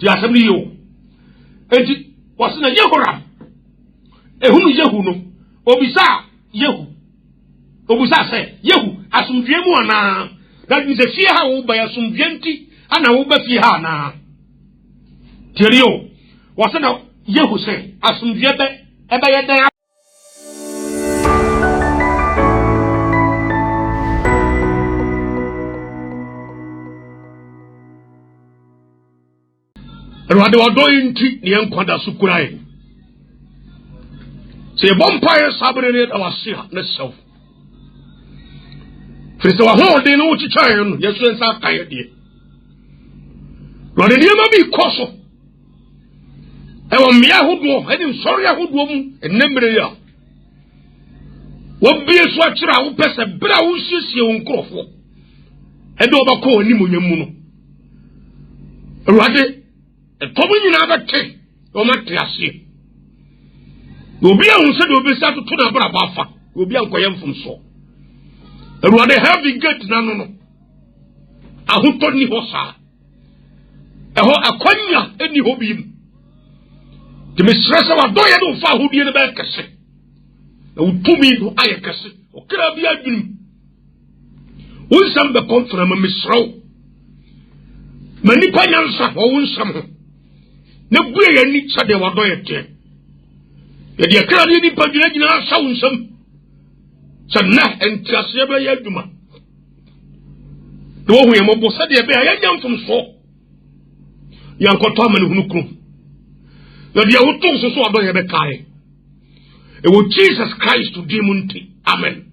ti assembly yo enti wasina Yehoram ehunu Yehu no obisa Yehu obisa say Yehu asumdwe mu ana that means a fear ha wo ba asumdwe nti ana wo ba fie ha na tirio wasina Yehu say asumdwe be ebe yedan Rwade wado inti ni enkwada sukurai se bompaye sabre ne awase na self Fese wa ho de no chichaye no yesu ensa kaye de Rwade ni ma bi koso ewo mmea hodo edi nsori ahodo mu enemre ya wo bie so akira wo pese bra wo siesie wo nkrofo edi obako oni monyamu no Rwade Tomi na abate o matriase obi a hunse de obi sa to na bra bafa obi a nkoye mfumso Rwade heavy gate na no ahoto ni ho sa eho akonya eni ho bi de me stress wa do ye do fa ho bi ne ba kese e utumi do aye kese o kra bi adwum unsam be kontra ma misro mani panyansa o unsam ho ne buye yani sade wa do yete ye de kra ni padwina gina sa unsam sanna entiase be ya adwuma do hu ye mo bo sade be ya nyamfum so yankoto amane hunu kru ye de wutu so so do ye be kai e wo Jesus Christ to dimunti amen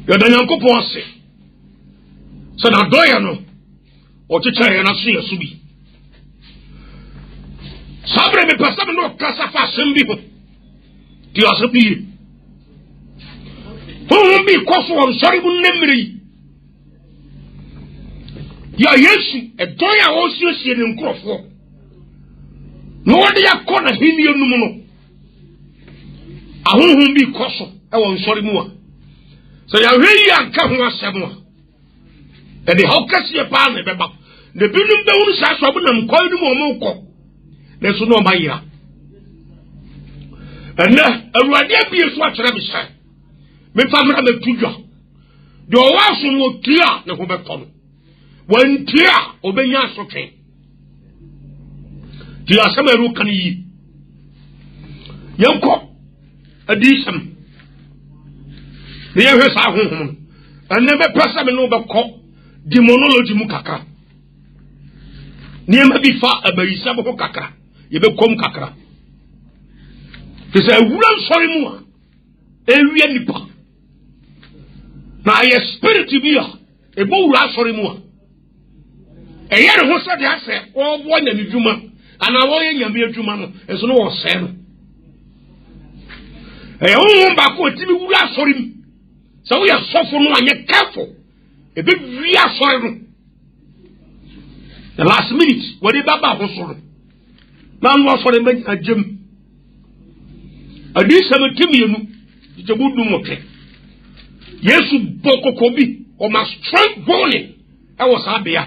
ye da nyankopon ase sana do ye no o chicha ye na so ye subi Sabre me passa no casa fa sembi ho. Ti asabi. Ho mbi koso on sori bu nemri. Ya Yesu e doya o siesie ne nkrofo. No wode yakona hini enum no. Ahonhom bi koso e won sori mu a. So ya hwe ya nka ho asem a. E de hokasi e pa ne beba. Ne binum be wonu sa so bu nam koy dum o mo ko. Leso no mayira ena awurade abie so akere me sai me famra me tudwa de o waso mo tia ne ho beto no wan tia obenya asotwe ti asamaru kan yi yanko adisam ne yehwe sa honhom ena be pesa me no be ko demonology mu kakra niema bi fa abayisa bo kakra yebe kom kakra tese wuran sori mu a ewie nipa na ye spirit bi a ebo wura sori mu a eyere ho se de ase o bo nya nidwuma ana wo ye nyame adwuma no enso no wo se no wo ba ko ti bi wura sori mu so wo ye sofo no anye careful ebe wi asori no the last minute what did baba ho soro man was for the men a gym. A decent Timianu, the Budu Moke. Yes, Boko Kobi, or my strength warning. I was happy. I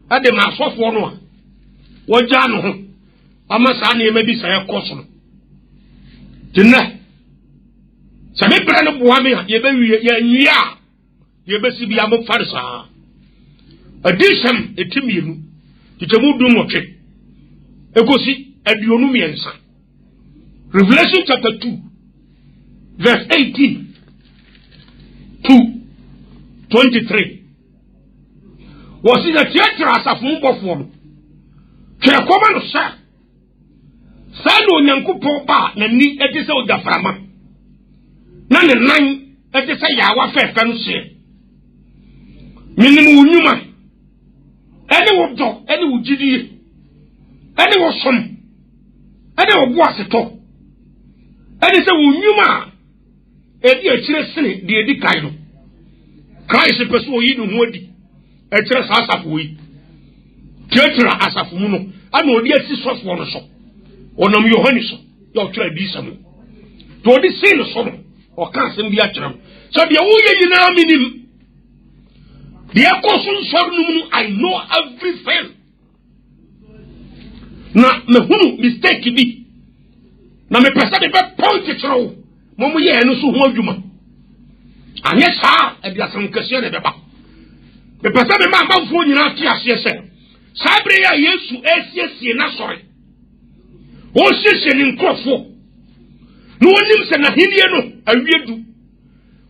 had the mass of one. What Jano? I must only maybe say a caution. Dinner. Sami brand of Wami, ye best be a book farsa. A decent Timianu, the Budu Moke. Ekosi aduonu miensa Revelation chapter 2 verse 18 to 23 was it a theater asafo mbofo no kire koma no sa no nyankopon ba na ni etise odaframa na ne nan etise yawa fefe no se minimu Nwuma ene wodo ene wugidi ene wo som ene wo boase to ene se wo Nwuma edi akire sene de edi kai no Christ peso oyi no ho adi akire sa asafo yi tietra asafo mu no ana odi asi sofo no so onam Yohane so yo kira di samu to odi sin no so no o kan sem bi akira so de wo ye nyina minim de akoso so no mu I know everything me hunu mistake bi na me pesa de be point chiro mo ye no so ho adwuma anye saa e bia sam kase ne beba me pesa me ma banfo nyina ti ase se sabre ya Yesu esiesie na sori o sisi ni nkrofo no onim se na hinie no awiedu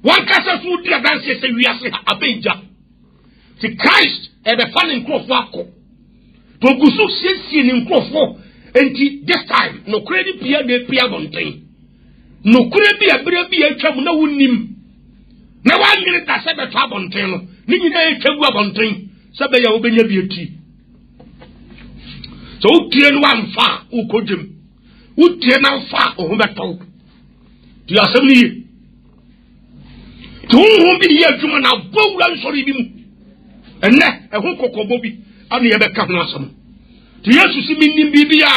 wan kasa so di adanse se wiase abeja ti Christ e be fa ni nkrofo akọ to gusu siesie ni nkrofo enti this time no kredi pia de pia bonten no kure bi abre bi atwa mu na wonim na wanyere da se be twa bonten no ni nyina atwa gu bonten se be ya wo benya bi ati so utie no amfa ukodjem utie na amfa o ho beto tu asem ni tu ho bi ye adwuma na bowura nsori bi mu enne e ho kokobo bi ane ye beka ho asem tu Yesu si minim bibia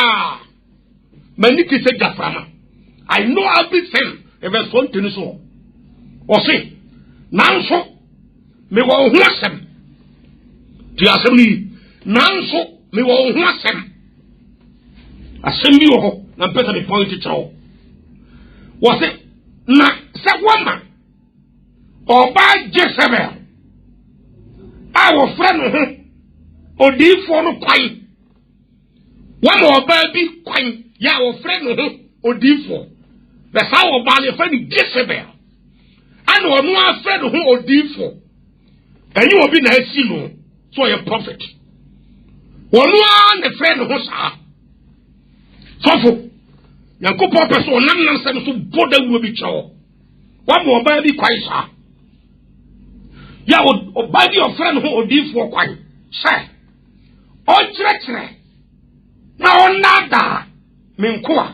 mani ti se gaframa I know everything verse 1 so o se nanso me wo ho asem tu asem ni nanso me wo ho asem asem bi wo na pesa the point to was it na se wama oba Jezebel awo friend ho odifo no kwan wama oba bi kwan ya wo friend ho odifo the sa oba le friend Jezebel ana ono a friend ho odifo enyi obi na asi no so ye prophet ono a ne friend ho sa Sofo Yankopon person nam sem so boda wu bi chawo wa mo ba bi kwai sa ya o ba bi o friend ho odifo kwai say o chire na on nada menkoa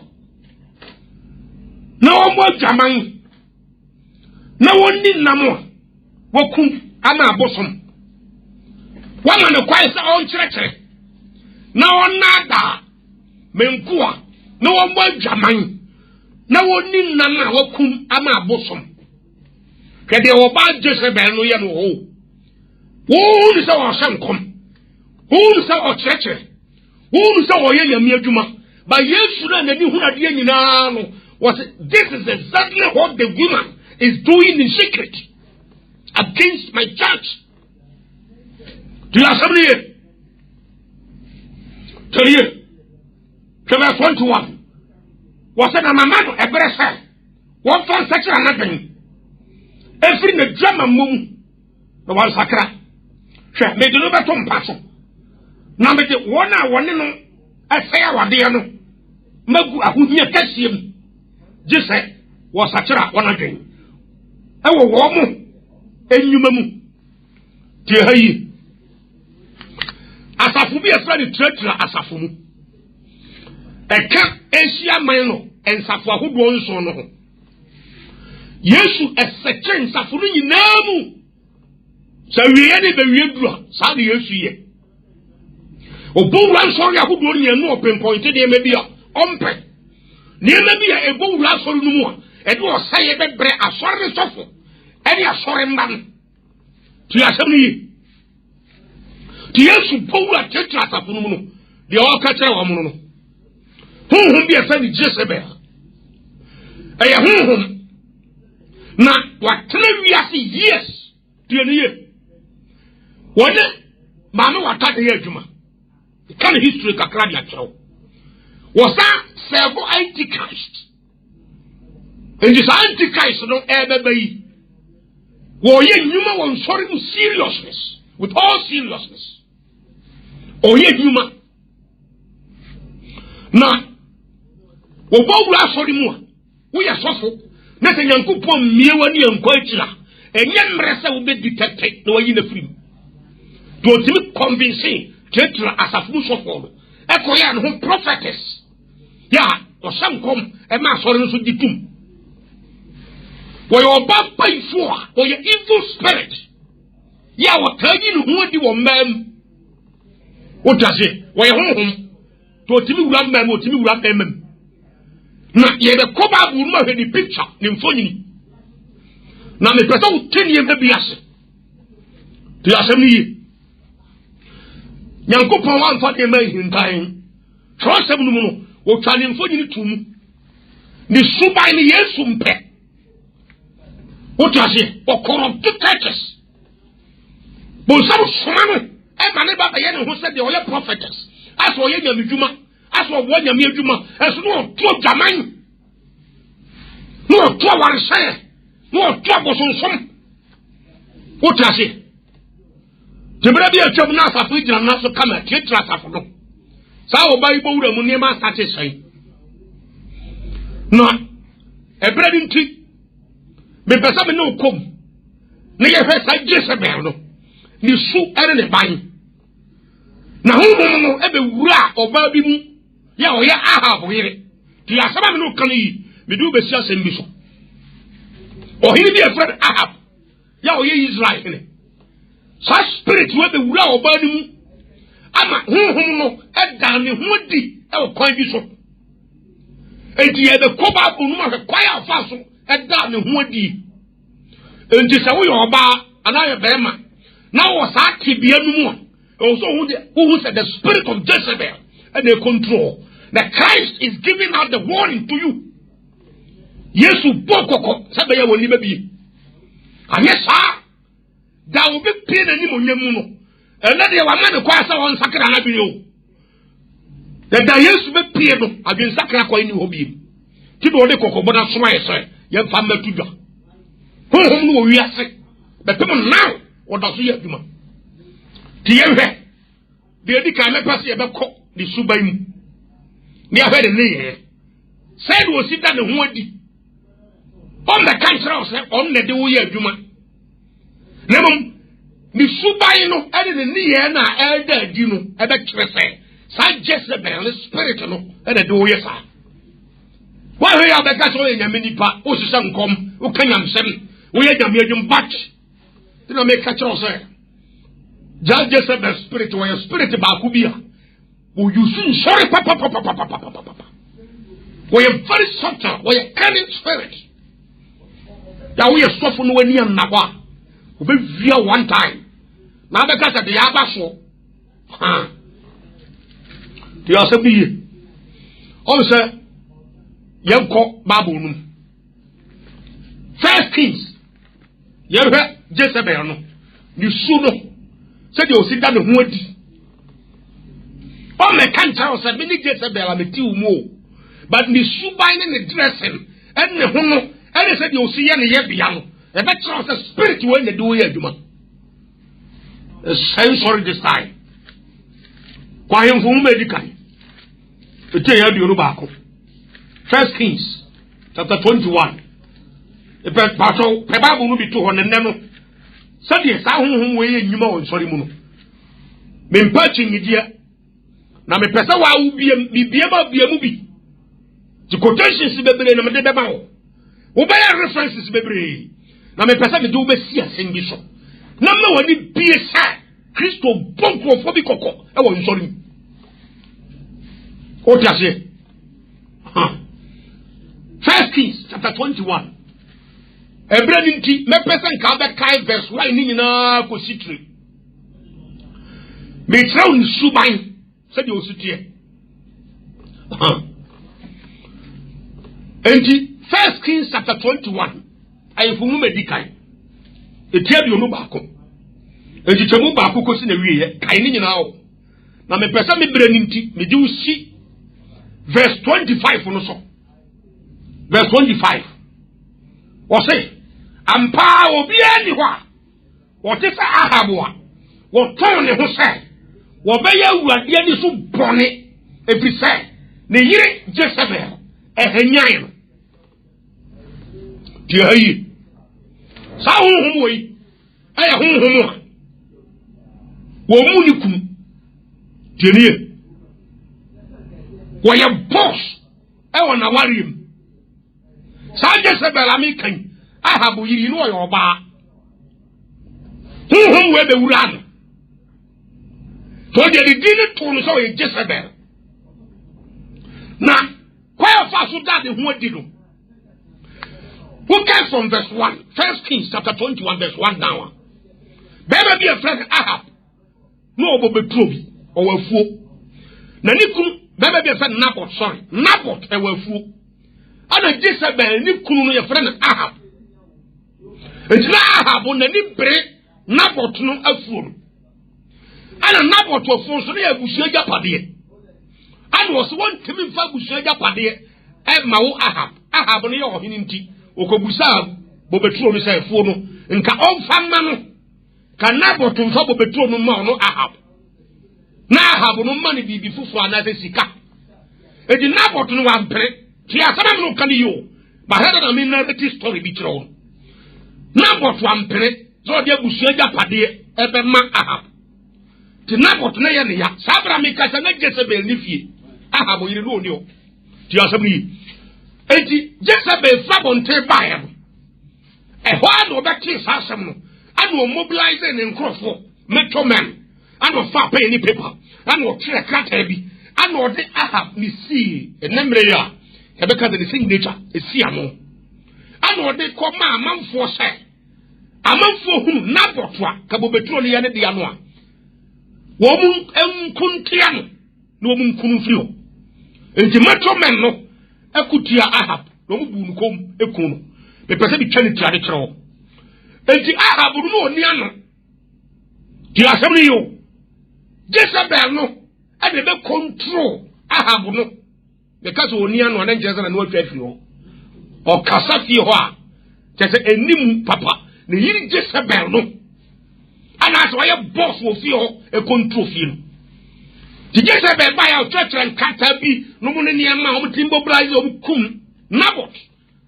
na o mo jaman na wonni namo wakum ama abosom wa ma ne kwai sa o chire na on nada menkoa na won mo dwaman na woni nan a wakum ama abosom kede wo ba Jezebel no ye no ho wo ni sa wa shankom wo ni sa o cheche wo ni sa wo ye yami adwuma ba Yesu na nani hunade nyina no was this is exactly what the woman is doing in secret against my church. Do you have somebody here? Tell you verse 21 was na mama no ebere say one fan section another every the drama mum no one sakra hwe me de no beto mpaso na me de wona wone no asaya wade no magu ahohia kasiem gese wo sakra wona dwen e wo mo enyuma mu tie hayi asafo bi efra ni tratra asafo mu eka Asia man ensafo ahodo nso no ho Yesu eseke ensafo no nyina mu sa wiye ne be wiye dura sa de Yesu ye obowura nso ya ahodo ne no open point de me bia ompe ne me bia ebowura asoro no mu a e de osaye be bre asore ne sofo e de asore mban tu ya semni ti Yesu bowura tetra asafo no mu no de o ka kere wa mu no Hum be a friend Jezebel. A hum na what tell we are yes to ye. What Mama what at the edgema? The kind of history Kakradia chow. Was that several antichrist? And this antichrist don't ever be. Well, ye Nwuma was sorry with seriousness, with all seriousness. Oh, ye Nwuma. Now, Wobowura sori mu a wo ye sofo na se Nyankopon miewani enko akira enye mrese wo be detect na wayi na frim to otimi convincing tetra asafu sofo no ekoya no ho prophetess ya o sankom e ma sori no so ditum wo ye obaba ifo a wo ye evil spirit ya wo tagi no ho di wo mam wo tase wo ye honhom to otimi wura mam otimi wura mam na ye be koba bu ma hwe di picture ni mfonyini na me pesa uteni em bi ase ti asem ni Nyankopon wan fa de mai hintan Trust him no o twane mfo nyini tumu ni suban ni Yesu mpe o tiase o corrupt churches bo sabu somano e ma ne baba ye ne ho se de o ye prophetess aso ye nyamedwuma aso wo nyame adwuma eso no to dwaman no to waresɛ no to abosonsom o tiase tebra bi atwam na asafo gyina na so kama tietra asafo no sa wo bai bo wura mu ne ma satisfy no ebra bi nti me pesa me no kom ne ye hwɛ sa Jezebel no ni su ere ne ban na honhom no ebe wura oba bi mu ya o ya Ahab yire ti asaba me no kan yi me du be sia asem bi so o hiri bi e friend Ahab ya o ye Israel ne sa spirit we be wura oba ni mu ama honhom no eda ne ho di e o kwan bi so enti e be koba onu ma kwai afa so eda ne ho di enti sa wo yo oba ana ye bema na wo sa tibia nu mu o so who said the spirit of Jezebel and they control the Christ is giving out the warning to you. Yesu bokoko sabe ya woni babi anye sa da wo be pie na ni mo nyam no ena de wa ma ne kwa sa won sakra na bi o da Yesu be pie no adwen sakra kwa ni ho bi ti do de kokko boda soma yese ye fa matudwa honhom no wi ase be pem now o da so ye adwuma ti ye hwe de di ka me passe ye be ko di suban mu ni ahwe de ne ye said wo si da ne ho adi on the country of say on ne de wo ye adwuma nemum ni suban no ade ne ye na elda adi no e be kire say sa Jezebel spirit no ade de wo ye sa wa hwe ya be ka so ye nyame nipa o sisa nkom o kanyam sem wo ye nyame adwum batch dina me ka kire say Jezebel spirit wo ye spirit ba ku bia wo yusu sorry papa wo ye very subtle wo ye cunning spirit ya wo ye sofo no wani am na kwa wo be via one time na be ka say de ya ba so ha ti asabiye o se yenko Bible num First Kings yerwe Jezebel no ni su no se de o si da ne ho adi o me kan tell say me ni Jezebel ameti umo but ni su ban ne dressing en ne ho no en se de o si ye ne ye bia no e be tell say spirit we ne do ye aduma sorry this time kwa him fu medical ete ya bi onu ba ko First Kings chapter 21 e pe pato pe Bible no bi to ho ne no se de sa honhom we ye nyuma won sori mu no me mpa chinyidia na me pesa wa wu biem ba biemu bi the quotations bebre na me de beba wo ba ya references bebre na me pesa me do be si asem bi so na me wani bie sa Kristo bonko fo bi kokko e wo nsori o tiase First Kings chapter 21 ebra ninti me pesa nka be kai verse 1 ni nyina ko sitri me traw ni suban se de osutie enti First Kings chapter 21 ayifumu medikai etia bi onu ba ko enti temu ba ko kosi na wiye kai ni nyina o na me pesa me bra ninti me di usi verse 25 no so verse 25 o say ampa obi ani hwa o te sa Ahabwa wo ton ne ho say wo be ya awurade ani so bone efise ne yire Jezebel ehenyan no ti ayi sa honhom wo yi aya honhom wo mu ni kum ti nie wo ye boss e wona wariem sa Jezebel amikan Ahabu yiri no yo ba honhom we be wura no so de dini to no so ye Jezebel na kwaya fa so da de ho adi no who came from verse 1 First Kings chapter 21 verse 1 down baby be a friend Ahab no obo betrobi o wafuo na ni kunu bebe be fa Nabot sorry Nabot e wafuo ana Jezebel ni kunu no ye frɛ no Ahab enti Ahab na ni bere Nabot no afuo no ana Nabot wafuo so na ya busua japade ana wo so won timi fa busua japade e ma wo Ahab no ye ohene nti okobusa bobeturo no sai fuo no nka onfa ma no ka Nabot mfa bobeturo no ma no Ahab na Ahab no ma ne bibi fufu ana se sika edi Nabot no wa mpere ti asama no kan yo ba hada na me narrative story bi kiro Nabot wa mpere so de busua japade ebe ma Ahab ti Nabot na ye ne ya sabra me ka na Jezebel ni fie Ahab yire no oni o ti asama ni enti Jezebel fa bonte bae ho ano obekye sasem no ano mobilize ne nkrofo metro man ano fa pay ni paper ano kire krata bi ano de Ahab ni si enemre ya ebeka de signature esi ano ano de koma amanfo se amanfo hu Nabotwa ka bobetro ne ya ne de ano a wo mu enkuntia no na wo mu nkunu fio enti metro man no akutia Ahab no mu bu nkom ekun no pepese bi twani tiade kiro enti Ahab no oni ano ti asem ni yo Jezebel no ade be control Ahab no because oni ano na njeza na no atwa fio o kasa fie ho a tese enim papa ne yiri Jezebel no ana so ye boss wo fie ho e control fie no ti Jezebel ba ya o twetren kata bi no mu ne niam o timbo blaze o kum Nabot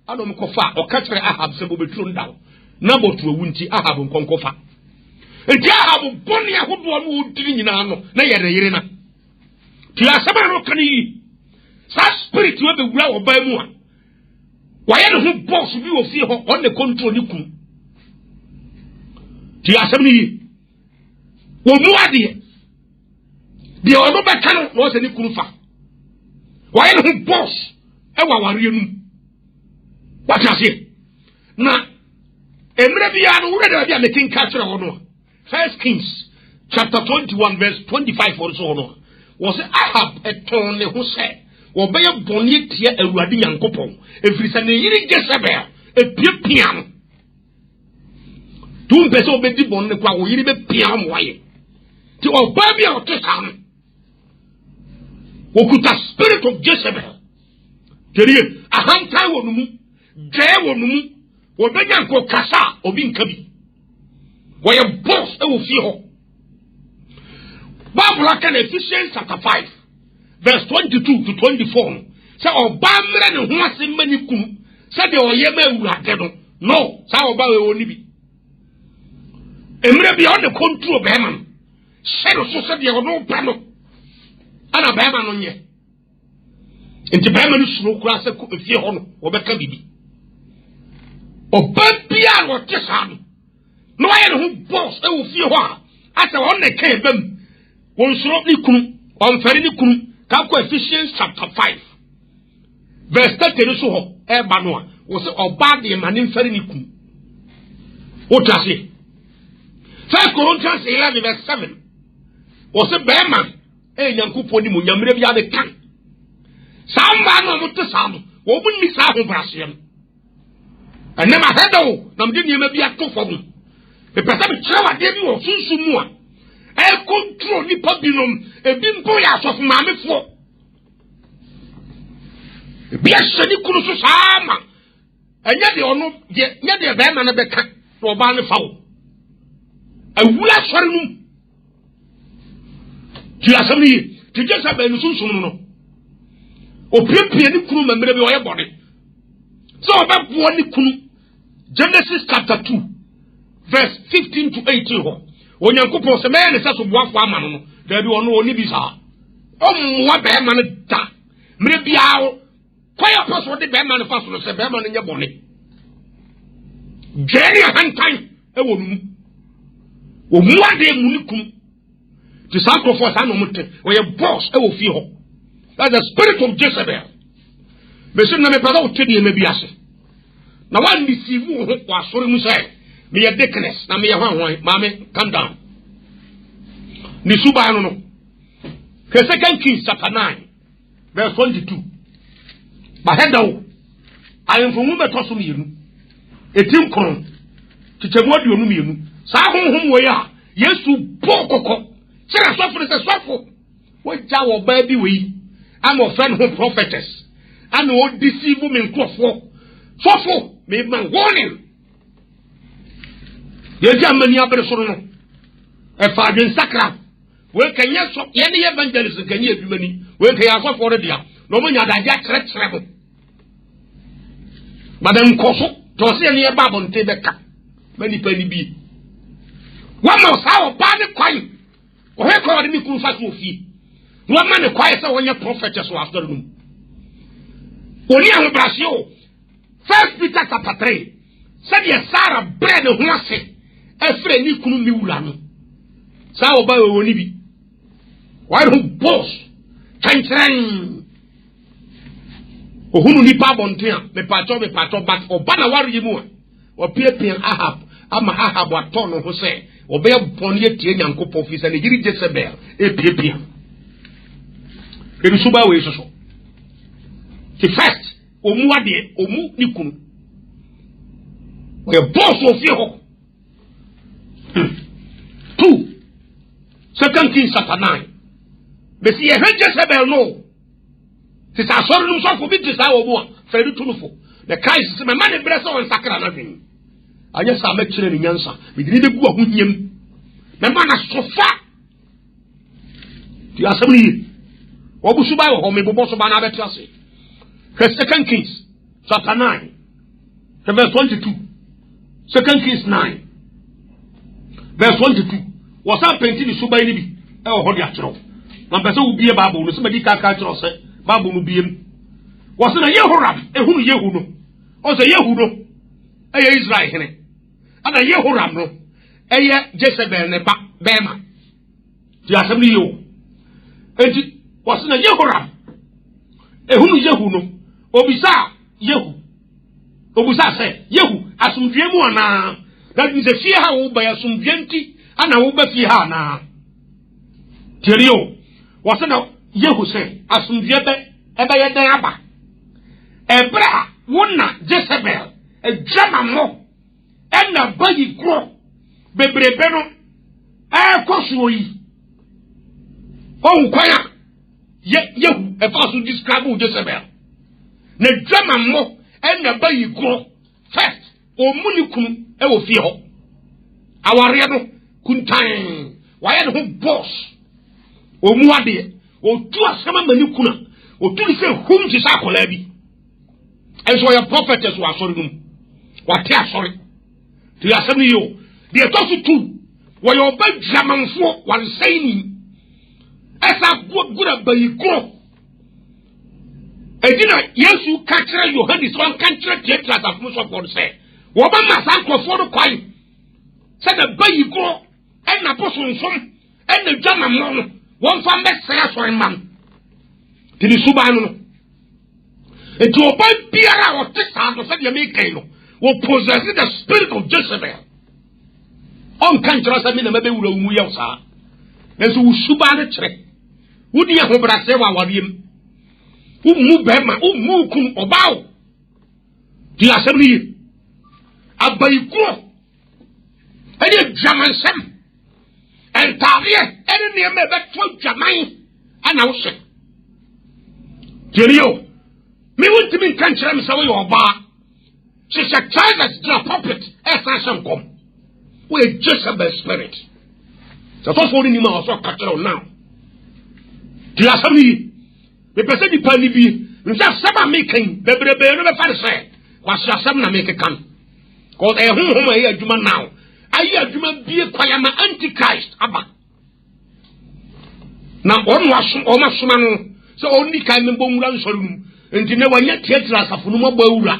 ano mkofa o katre Ahab se bobetro ndawo Nabot wewu nti Ahab nkonkofa enti Ahab boni ahodo no odiri nyina no na yere na ti asaba no kan yi sa spirit we be wura wo ba mu a wa ye no hu boss bi wo fie ho on the control ni ku ti asaba ni wo mu ade de ono be kan no se ni kunu fa wa ye no hu boss e wa ware nu what you say na emre bia no wure da bia making culture ono 1 Kings chapter 21 verse 25 or so ono was Ahab eton ne ho se wo be boni tie awurade nyankopon efrisa ne yiri Jezebel epiapiam tum pese obedi bon ne kwa wo yiri be piam waye ti o ba bia o tesam wo kuta spirit of Jezebel teriye ahantai wo numu gye wo numu wo benya nko kasa obi nkabi wo ye boss e wo fie ho Bible can Ephesians chapter 5 verse 22 to 24 say oba mre ne ho ase mani kum say de oye ma awurade no say oba we oni bi emre bi on the control be man shero so say de ono pa no ana be man no nye enti be man suro kura say ko fie ho no obeka bibi oba bia wo tesam no aye no boss e wo fie ho a asa won ne kan bam won suro ni kunu on fere ni kunu ka ko Ephesians chapter 5 verse 30 so ho e ba no a wo se oba de mane fere ni kunu o trase 1 Corinthians 11 verse 7 wo se be man e nyankopon ni mo nyamre bia de kan samba no mo te sam wo mu ni sa ho brasem ene ma hedo na mde niema bia to fo mu e pesa be chewa de bi wo sunsu mu a e control ni pabinom e bi mpo ya Asofo maamefo e bi ashani kunu so sama enya de ono de nya de be ma na be ka to ba ne fawo awula sori num ti asami ti jesa be no sunsun no o piepie ni kunu mamre bi o ye bode so be bo ni kunu Genesis chapter 2 verse 15 to 18 ho onyankopon se me ne se so boafo amano no da bi ono oni bi sa omwa be ma ne da mre biawo kwaya paso de be ma ne faso no se be ma ne nye bone geri hantan e wonu omwa de mu ni kum ti sa krofo sa no mute o ye boss e wo fi ho that's the spirit of Jezebel be se na me pada o tedi e me biase na wan ni si mu ho kwa sori mu sai me ye deckness na me ye hwan mame calm down ni suba no 2 Kings chapter 9 verse 22 bahedawo ayemfomu betoso mienu etim kron chichemodi onu mienu saa honhom we ya Yesu bokoko kira sofo se sofo we jawo ba bi we am offend home prophetess and o deceive me nkofo sofo me man warning ye jamani abresoro no e fa adwen sakra we kanya so ye ne evangelist kanya edumani we kanya asofo re dia no mo nya daje akere bo madam koso to se ne e ba bonte beka mani pani bi wa mo sa o ba ne kwan o he ko de mi kun fa so fi wa ma ne kwai se wonya prophetess wa after room oni an brasio 1 Peter chapter 3 said ye Sarah bread ho ase efre ni kunu mi wura no sa o ba woni bi why who boss chanchan ohunu ni pa bontia me pato but oba na wari mu o piepien Ahab ama Ahab ato no ho se obe boni etie nyankopon fi se ne yiri Jezebel e piepien ebi suba we so the first omu ade omu ni kunu we boss o fi ho 2 2 Kings chapter 9 but ye Jezebel no c'est ça sort nous so bi tisa omu a fere tunufo the Christ me man bresa on sakra na dwen anya sa ma kire ni nyansa me dini de gu ahohiem me man asofa ti asabni obusu ba ho me bobo so ba na betra se 2 Kings chapter 9 verse 22 2 Kings 9 verse 22 wasa penti ni suba ni bi e ho de akiro na pese wo bie Bible no se ma di ka akiro se Bible no biem wasa na Yehoram ehunu Yehu no o se Yehu no eye Israel hene ana Yehoram no eye Jezebel ne ba bema ti asabni yo enti wasa na Yehoram ehunu Yehu no obisa Yehu obisa se Yehu asumdwe mu ana that is a fear how by asumdwenti ana wo ba fie ha na tirio wasa na Yehu se asumdwe be ebe ye dan aba ebra wona Jezebel ejama mo ena bayi kro bebrebe no koso yi o kwaya Yehu e fa so describe Jezebel na drama mo ena bayi kro first o munikun e wo fie ho aware no kuntan waya no boss o mu ade o tu asama manikuna o tu se hum ti sa kola bi enso ya prophetess wa sorry num wa ti asori ti asami yo de to su tu wa yo ba dramanfo wa nsaini esa gura bayi kro edina Yesu kachira Yohanes wan kachira tietra ta fun so for say wo ba ma san ko for kwai say the bayi kro en na posonsom en na dwama mo won fa mbese asori man ti ni suba no enti o ba biara o tisa no say de me kai no wo possess the spirit of Jezebel on kachira say me na be wura mu ye sa enso wo suba ne kire wo di ho brase wa wariem umu bema umu kum obaw di asabni abayiko ene jamansem entarie ene ne me beto jaman ana wo se tirio me wonti min kan kire me sawo yo oba se private the puppet essential kom we Jezebel spirit so for ni ma so ka kire now di asabni me pese di pani bi nsa saba me kan bebrebe no be fa se wa sia sam na me kan ko e honhom ayi adwuma now ayi adwuma bie kwaya ma antichrist aba na on waso o masoma no so oni kan me bonwura nsorum enti ne wanya theatre asafo no mabɔ awura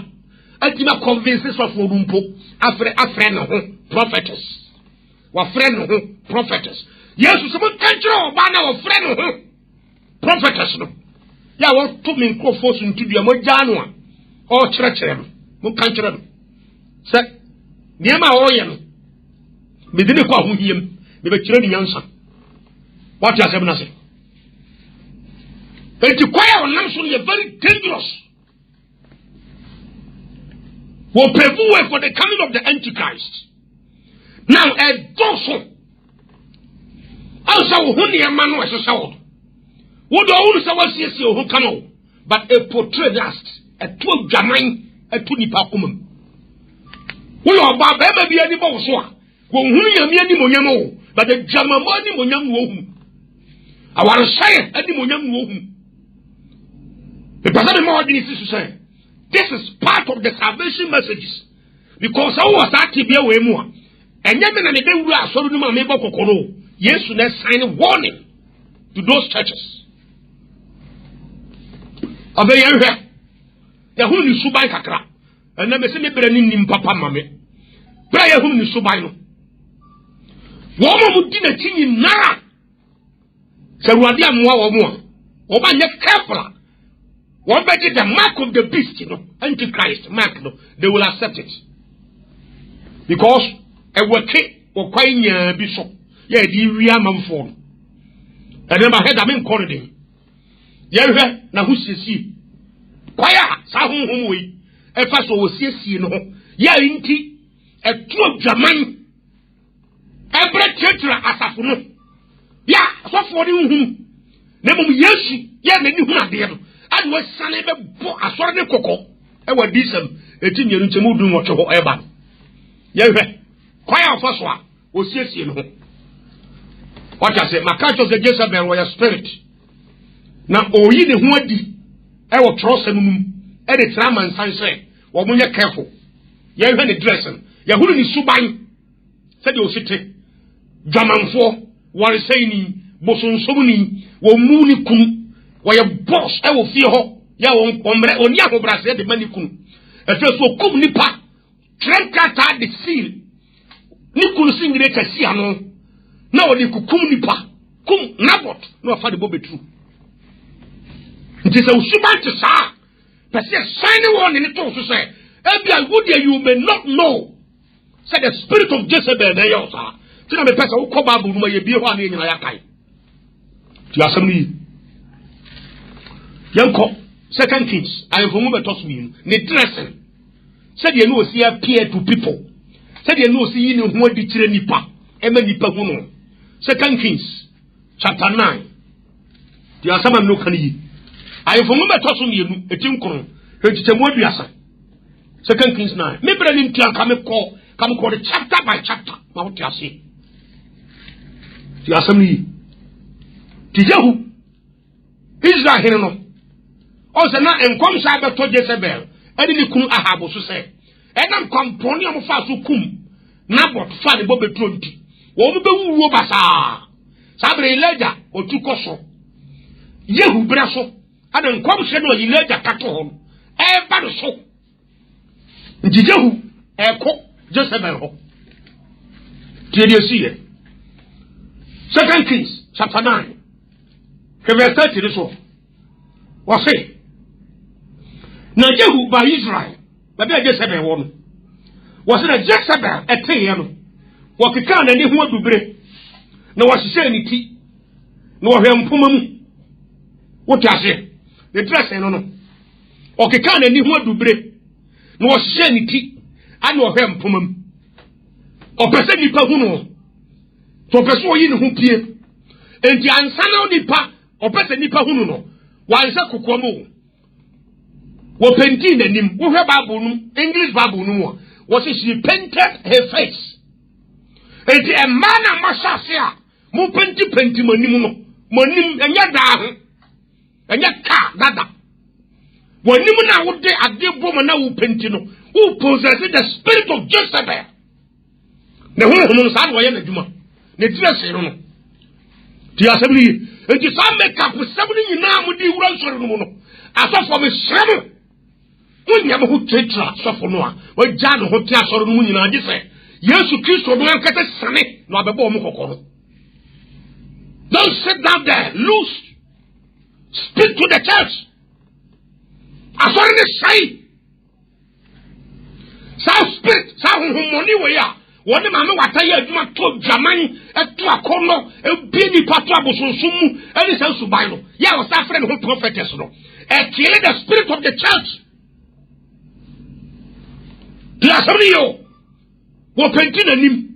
atima convince so for rumpo afre no ho prophetess wa fre no ho prophetess yesu so mo kanjiro oba na wa fre no ho prophetess no ya wo to me nkofo so ntudua mo jaano a o kyerɛkyerɛ no mo kan kyerɛ no sɛ niema o yɛ no me dine kwa ho hiem me be kyerɛ ni nyansa what ya sɛm na sɛ And the choir on Namson is very dangerous. Will prepare way for the coming of the Antichrist. Now, a dozen. Also, who near man was a sound. What the old Sawasi who come out, but a portrait last, a 12 Jamine, a 20 Pacumum. We are about ever be any more so. When we are any more, but the Jamamani Monyam Wohum. I want to say any Monyam Wohum. The President more needs to say, this is part of the salvation messages. Because I was at to be away more. And Yemen and the day we are so to my neighbor Kokoro. Yes, to sign a warning to those churches. Obey her. The whole is Subai Kakra. And then say me in Papa Mame. Prayer whom is Subaino. Woman would dinner king na. So what they are more or more. Oba yet careful. What better the mark of the beast, Antichrist mark, they will accept it. Because a work or quite bishop. Yeah, the real man form. And then my head, I'm in corridor. Yeah, now who says he? Choir, Sahum Humwe. If I saw see, no. Yeah, inti, a 12 Jaman. Every church Asofo. Yeah, so for you. Never Yesu, yeah, the new idea. And was son ever a sort of cocoa. I was decent, a tin year to move what you ever. Yeah, choir first one was yes, you know. What I say, my catch of the Jezebel were a spirit. Now, oh, ye the Huadi, I will trust him, and it's Raman Sanse, or when you're careful. You have any dressing. You're holding the Subai, said you city. Jaman for, while saying, Boson Somuni, or Mooney Kum, where your boss, I will fear her. Ya on Yaho Brass, the Manicum. A first will come Nipa, Trankata the seal. Nikun sing the Cassiano. Now they could come Nipa, come Nabot, no for the Bobby true. It is a Suban to say, but sign one in it also say, Ebia, would you may not know, said the spirit of Jezebel, they also. Tell me, Pastor, who come up with my beer one in Ayakai. Tiasami Yanko, 2 Kings, I am from Nwuma toss me, ne dressing. Said you know, see appear to people. Said you know, see you know, what did you nipa, Emma Nipa Huno. 2 Kings, chapter 9. Tiasama no can ye. I am from Nwuma toss me, a Timkon, which is a word yasa. 2 Kings 9. Maybe I need to come call the chapter by chapter. Now what you say? Tiasami Tijahu Israel Hino. Also, now, and come Sabbath to Jezebel, and in the Kum Ahabo to say, and I'm compony of Fasu Kum, Nabot, Fanny Bobby 20. Wobu Robasa Sabre Ledger or Tukoso Yehu Brasso, and then come Seno Ledger Caton, everybody so. Tijahu, Echo, Jezebel. Did you see it? 2 Kings, chapter 9. Verse 30 this one. What's it? Now Jehu by Israel, but they just have a woman. Was it a Jezebel a Tayano? What the can and who to break? No, what she said any tea. No, I am Pumum. What I say? The dress and no. Or the can and who to break? No, what she said any tea. I know him Pumum. Or person Nipa Huno. So person in who peer. And the answer Nipa. Or person Nipa Huno. Why is that Kukwamo? What painting and him, who have Babunum, English Babunum, was she painted her face. And a man of Massasia, more painty Monim, and Yada, and Yaka, Dada. When Nimuna would day at the woman now Pentino, who possesses the spirit of Jezebel. The woman knows how I am a Juma. The dress, you know. The assembly, and the sun make up with 70 now with the Russian. Asofo me shrem. Unya mo tetra asofo no a. We ja no hotia asoro no nyina age se. Yesu Kristo no ankete sane no abebo mo kokoro. Don't sit down there. Loose. Speak to the church. Asoro ne sai. Sa spirit, sa honhomoni we ya. One man wataya adwuma to dwaman eto akono ebie ni pato abosonsumu eni se suban no ya wo sa friend ho prophetess no kill the spirit of the church. Yo wo penti nanim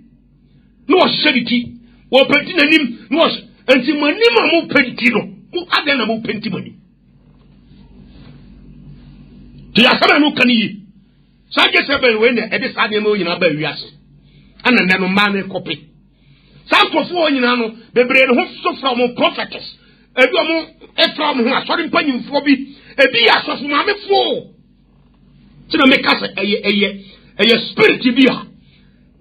no wo hye wo penti nanim no wo enti manim mo penti no mu aden na mo penti manim Tiasama no kan yi saje sebe we ne e de sa de mo nyina ba wiase ana nne no ma ne kopi sankofo nyina no bebre no ho so from prophetess ebi omo from ho asori mpanyimfo bi ebi ya asofo ma me fo tina me kasa eye spirit bi ha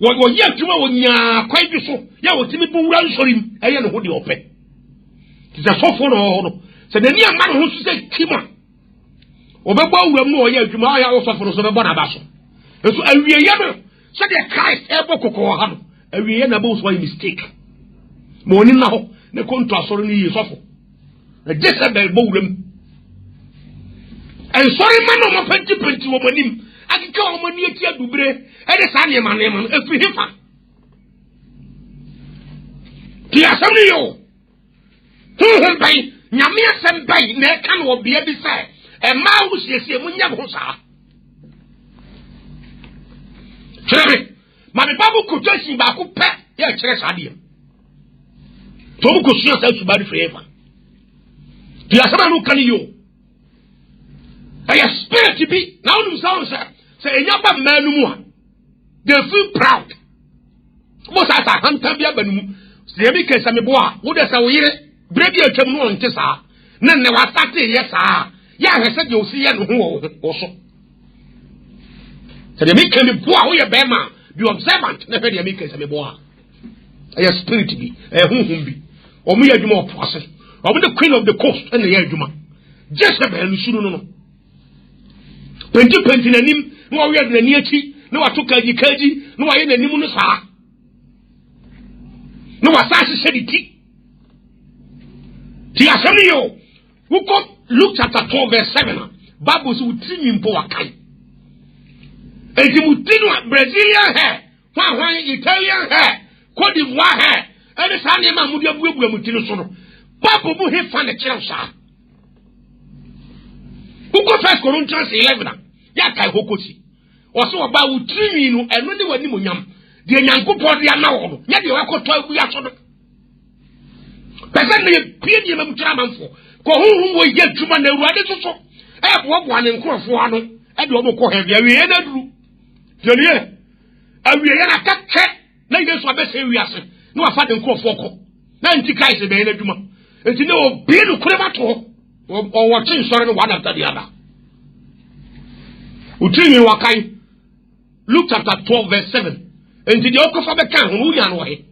wo ye tuma wo nya kwai bi so ya wo timi bu wura nsorim eye no ho de ope tiza sofo no se nani ama no ho so se kima obegbo wuram no oye adwuma ya wo sofo no so be bona ba so eso awie ye no so the Christ ebo kokko ha no awie ye na bo so mistake mo ni na ho ne konto asoro ni yi sofo na Jezebel bo wuram en sorry man no mo penti wo manim akika wo mani ati adubre e de sa ne man efi hifa ti asam ni yo bay nyame asem bay na kan wo bia bi sai e ma wo siesie mu nyam ho sa Chere, mami babu kutoshi ba ku pe ya chere sadia. To bu kusuya sa su bari forever. Ti asama no kan yo. Aya spirit bi na onu sa say enya ba manu mu a. They feel proud. Mo sa hanta bia banu mu. Se bi ke sa me bo a, wo de sa wo yire, brebi atwam no onte sa. Na ne wa start ye sa. Ya hwese de osi ye no ho wo so. So they make me poor, we are bema, be observant, never they make us a boa. I have spirit be, a whom be, or me a more process, or with the queen of the coast and the Yajuma. Jezebel, you should know. Penti na nim, no we are the neati, no I took a kaji, no I in the Nimunasa. No assassin said it. Tiasamio, who got looked at 12 verse 7, Babus would sing in Poakai. Eti mutino Brazilian hair, one Italian hair, Cote d'Ivoire hair, and the Sunday man would have mutino sono. Papa will have fun at Chelsea. Who got 1 Corinthians 11? Yaka Hokosi. Or so about 3 minutes and when they were Nimunyam, the Yanko Podiana, yet you are called 12 years old. Presently, Piedium Traman for, whom will get to man the radical so. I have one and cross one, and you will call him the Jolie, I will attack na yesu abese wiase na wafa de nkofo ko na antichrist be na dwuma enti na obi no kurema to o watching sori no one after the other utimi wakai Luke chapter 12 verse 7 enti de okofa be kan ho unya no he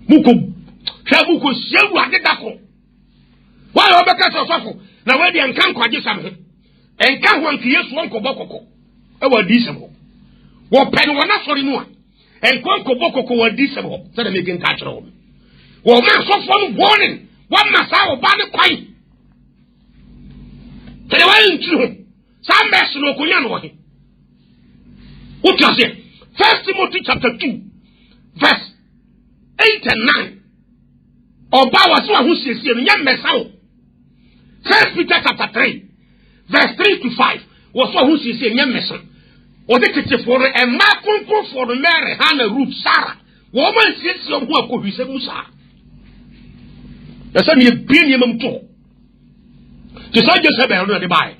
muko sewu adedako wa obeka sofo na we de enkan kwaje sam he enkan ho anke yesu onko bokoko e wa di sebo wo pen wona sori no a enkan ko bokoko wa di sebo se de megen ka kire wo wo ma sofo no warning wa ma sa wo ba ne kwai tele wa ntru sa mes no ko nya no he what you say 1 Timothy chapter 2 verse 8 and 9 oba wa so ho siesie no nya mesa wo 1 Peter chapter 3 verse 3 to 5 was so who she say nya mesa o de tete for e ma konko for Mary Hannah Ruth Sarah wo man siesie ho akohwise musa esa ne bi ne mam to to say Jezebel no de bai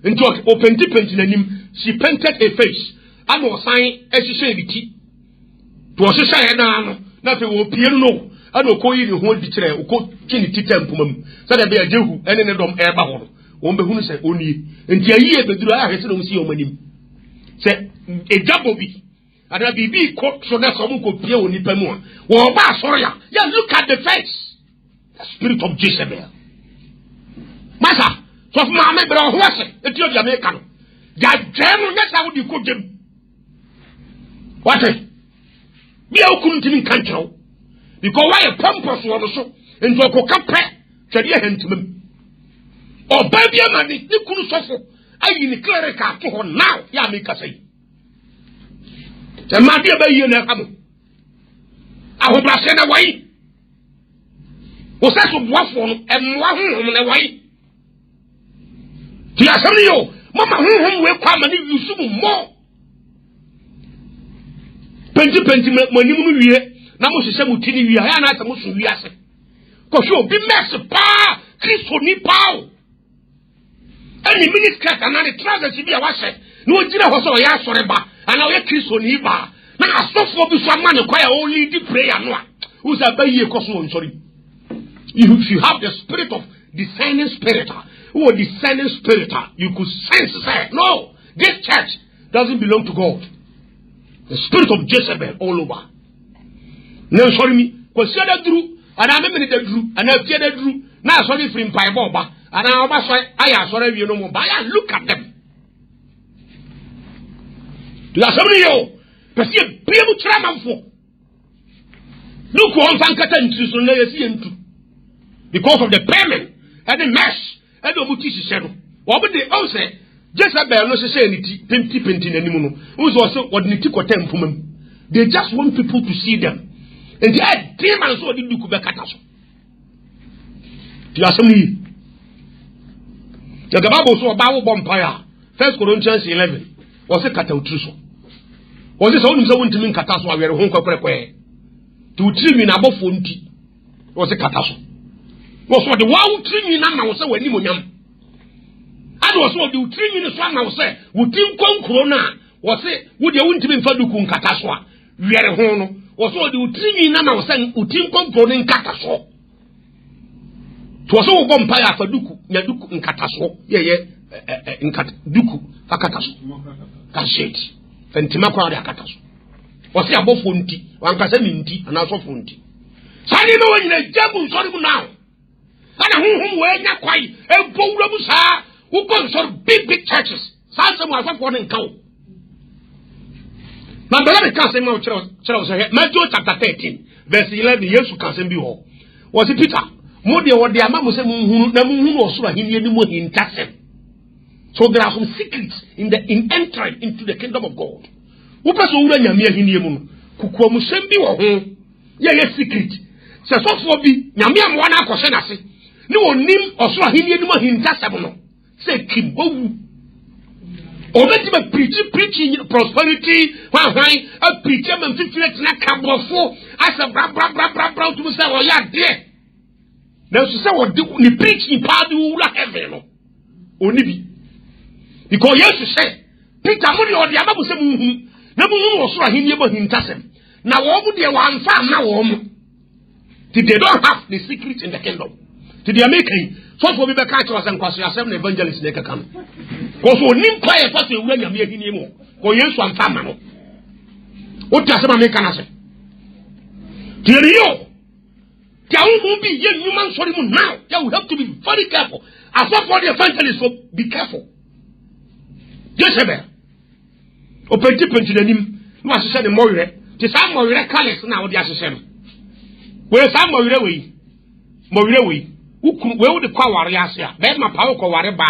into open depend nanim she painted a face and was sign as she said it to was say na fe wo pie no and okoyi ne ho di kire okotini titempo mam so da be ajehu ene ne dom e ba ho won be hunu se oni enti ayi e beduru a hwese no si o manim se ejabo bi ada bibi ko so na so mo ko pie oni pa mu a wo ba asori ya look at the face the spirit of Jezebel masa so ma me bra ho ase eti o dia me ka no ja jemu nya sa wo di ko jem what bi a okun timi kan kiro because why a purpose wo so enti o ko kapre twede hentimam oba bia ma ni kunu sofo ayi ni cleric ato ho now ya me ka sei The Madia Bay in a come. I will blast in a way. Was that of waffle and one in a way? The Assembleo, Mamma, who will come and you soon more. Penty, when you hear, Namushamutini, we are not a Muslim. Because you'll be messed pa, Christo ni pao. Any minute cut and any trousers to be a washer. No dinner was all ya soreba, and now a Christo ni ba. Now, Asofo be some man acquire only the prayer. No, who's a baby cosmo, sorry. If you have the spirit of discerning spirit, who discerning spirit, you could sense that. No, this church doesn't belong to God. The spirit of Jezebel all over. No, sorry me, because you are drew, and I'm a minute drew, and I've said drew. Now, sorry for him, Boba, and I am sorry you know more. But I look at them. To the assembly, but see a people travel for. Look on Sankatan to Sunday, because of the payment and the mesh and the Mutishi shadow. What would they all say? Jezebel no say anything, penty anymore. Who's also what Nitiko Tempum. They just want people to see them. And they had demons who did Kubekataso. To assembly. The Bible saw a Bible vampire. 1 Corinthians 11 was a catautriso. Was this only so to mean Cataso where home corporate? To trim in above 40 was a cataso. Was what the one trim in Amma was a when and was what the trim in the swan was say, would you come corona? Was it, would you want to be Fadukun Cataswa? We are a home. Was what the trim in Amma was saying, would you come for in Cataso? Twas all vampire for Duku, Yaduku in Cataso, in Duku, Akataso, Cashet, Fentimaca Cataso. Was he above 40, one Casaminti, and also 40. So I know in a jumble sorry now. And who were not quite a Borabusa who goes on big churches. Some was up one in cow. Now, the other cousin of Charles, Matthew chapter 13, verse 11 years to cousin behold. Was it Peter? More than what the Amamus who was in Tassim. So there are some secrets in entering into the kingdom of God. Who pass over Yamia Hiniamun, Kukuamusembi or home? Yes, secret. Asofo bi nyame amwa na akose na se ne onim osoro ahini enum ahintasem no say kim owu obeti be preaching prosperity hwan a preacher man fifire na kabofo asa bra to say o ya de na so say o de ni preaching pa de wura heaven no oni bi because Jesus say Peter mo de o de amabu se mu hu na mu hu osoro ahini enum ahintasem na wo mu de wa nfa na wo mu. They don't have the secret in the kingdom. To the American, so for me, the catch was and question evangelist never come. Because when you quiet, what you when you're making him more, or yes, one family. What does the American say? To you, there will be young human sorry now. You have to be very careful. As for the evangelist, so be careful. Jezebel. Open deep into the name. You must say the more, to some more reckless now, the assassin. Where some more way, who would call Wariasia, then my power call Wareba,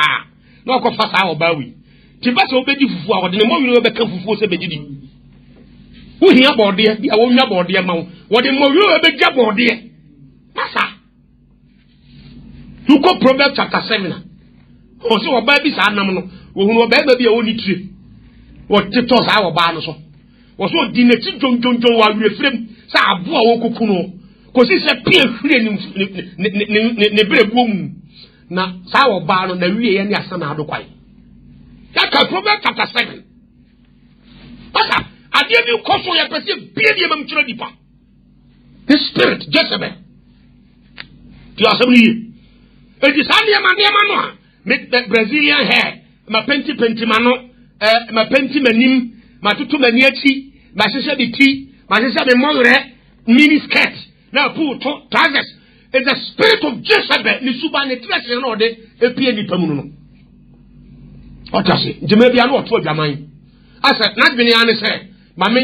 no confess our bowie. Tibas obey for the more you become for Sebedi. Who hear about dear, I won't know about dear mount, what the more you ever get about dear. Massa. You go Proverbs chapter 7. Also, a baby's animal, who will be only tree. What tips our barn so. Was what dinner John while we refrain, Sa Awuah Kuno. Because it's a peer free in woman. Now, Sour Barn on the Ria and Yasana Adoquai. That's a Proverbs chapter 7. Pasa, I gave you Koso Yapasi, Billiam Chodipa. This spirit, Jezebel. To assembly. It is only a man, make the Brazilian hair, my penty mano, my penty manim, my tutu maniachi, my sister the tea, my sister the mother, mini skirt. Now, poor trousers. It's the spirit of Jezebel. Nisuba ne trese no de epie ni pamuno. What does it? Maybe I know what your mind. I said, not been an say, Mamma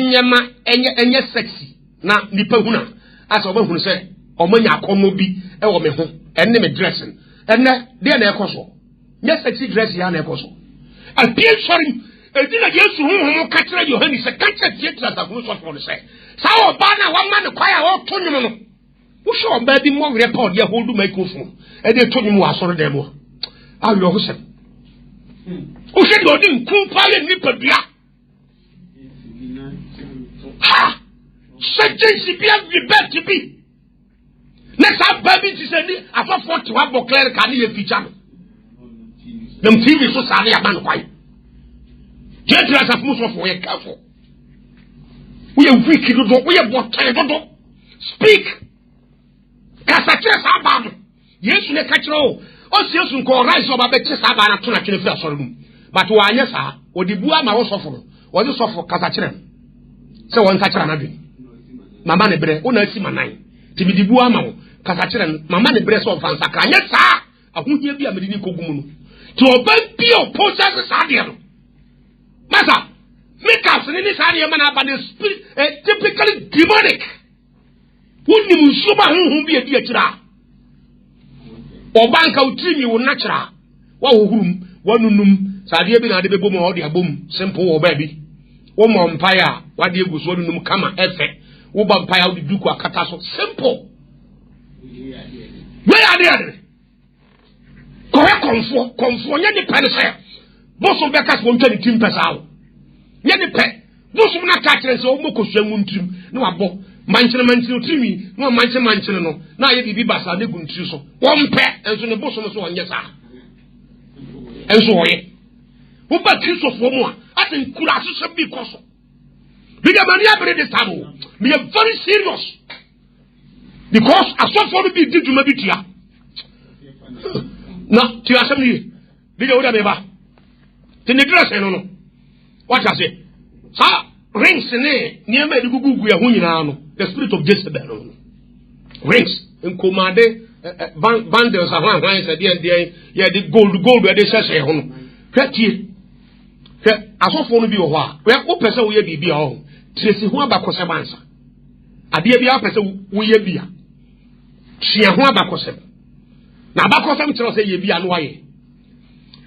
enye sexy. Na nipa huna. As a woman say, or when ya come be a woman home, and name dressing. And there na ekoso. Yes, sexy dress ya na ekoso. And pay sorry, Edina Yesu hu katra Yohani se katra tietra za kunu so for say. Sa oba na wa ma ne kwaya wo to nyum no. Wo sho oba bi mo record ya hold microphone. E dey to nyum wa soro dem mo. Awi ho se. Wo se do di nku pa le ni padua. Ha! Sejensi bia liberty bi. Next up baby ti se ni Asofo ti wa bo clear ka ni ye feature no. Dem TV so sa na ya man kwai. Gentlemen, as Asofo we careful. We are weak do we are botai do. Speak. Kasachira sa ba. Yesu ne ka kire o. O si Yesu nko rise oba be kire sa ba na to na kire fi asoro mu. But wa anya sa, odibu ama wo sofo no. Wo di sofo kasachira. Se won ka kire na bi. Mama ne bre, ona asi manan. Timidibu ama wo kasachira mama ne bre so fansa ka anya sa. Ahohie bi amedi ni kogumu no. Ti oba bi o process sa de no. Masa, make us in this area, man, about the spirit, typically demonic. Wouldn't you super whom be a dear chira? Or bank out you will natural. Whom, one Sadia bin the boom or the boom, simple or baby. One more umpire, what dear was one num come effect. One umpire the Duke or Catasso, simple. Where are they? Correct, comfort, any penny. Most of Becca's won't tell the team pass out. Yet the pet, most of not catching us or Moko Shem trim, no abo, Manchester Timmy, no Manchester no. Now you be bassa, they couldn't choose one pet, and so the bosom was one, yes, sir. And so, who but kiss of one, I think could also be possible. Bigger money, I this time, be a very serious. Because Asofo be did to maybe tia. No, to assembly, bigger whatever. Tinegras no. What I say? Sa rings ne near me gugu ya hu nyina no. The spirit of Jezebel no. Rings in commande bundles of one said yeah the gold where they say ho no. Hwatie. Asofo no bi wo ha. We wo pese wo ye bibia ho. Tresi ho abakose bansa. Ade bia pese wo ye bia. Tia ho abakose. Na abakose mtero say ye bia no waye.